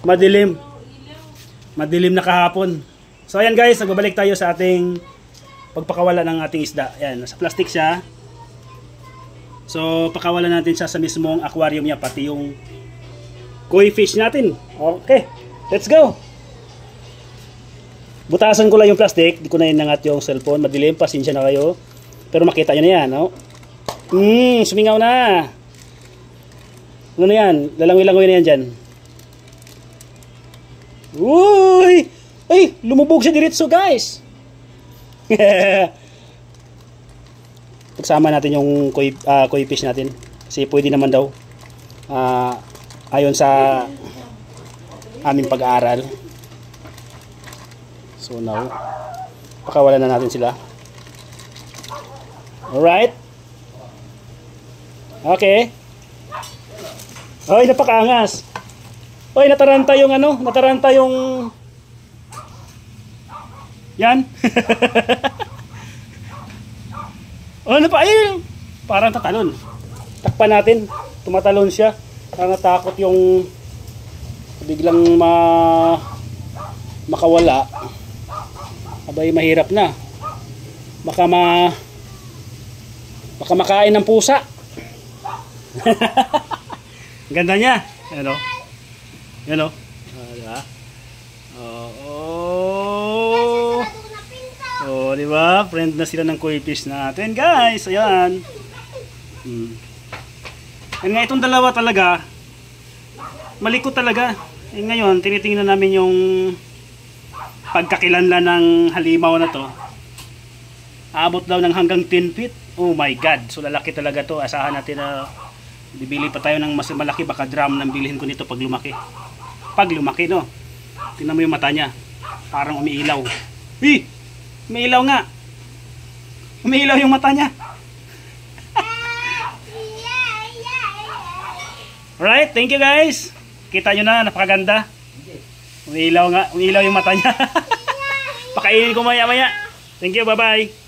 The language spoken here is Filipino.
Madilim. Madilim na kahapon. So ayan guys, nagbabalik tayo sa ating pagpakawala ng ating isda. Ayan, nasa plastic siya. So pakawalan natin siya sa mismong aquarium niya, pati yung koi fish natin. Okay, let's go. Butasan ko lang yung plastic, di ko na inangat yung cellphone, madilim, pasensya na kayo. Pero makita nyo na yan, no? Sumingaw na. Ano na yan? Lalangoy-langoy na yan dyan. Uy! Ay! Lumubog siya diretso, guys! Pagsama natin yung koi fish natin. Kasi pwede naman daw. Ayon sa aming pag-aaral. So now, pakawalan na natin sila. Alright? Okay. Oy, napakaangas. Oy, nataranta yung ano, nataranta yung yan. Oh, ano pa? Ayun. Parang tatalon. Takpan natin. Tumatalon siya. Parang natakot yung biglang makawala. Abay, mahirap na. Baka makain ng pusa. Ganda niya. Ano? Ano? Diba? Oh, di ba? Friend na sila ng koi fish natin, guys. Ayan. And nga itong dalawa talaga, malikot talaga. Eh, ngayon, tinitingnan namin yung pagkakilanlan ng halimaw na to. Aabot daw ng hanggang 10 feet. Oh my God. So lalaki talaga to. Asahan natin na bibili pa tayo ng mas malaki. Baka drum nang bilhin ko nito pag lumaki. Pag lumaki, no? Tingnan mo yung mata niya. Parang umiilaw. Umiilaw nga. Umiilaw yung mata niya. Alright, thank you guys. Kita nyo na, napakaganda. Umiilaw nga. Umiilaw yung mata niya. Pakainin ko maya-maya. Thank you, bye-bye.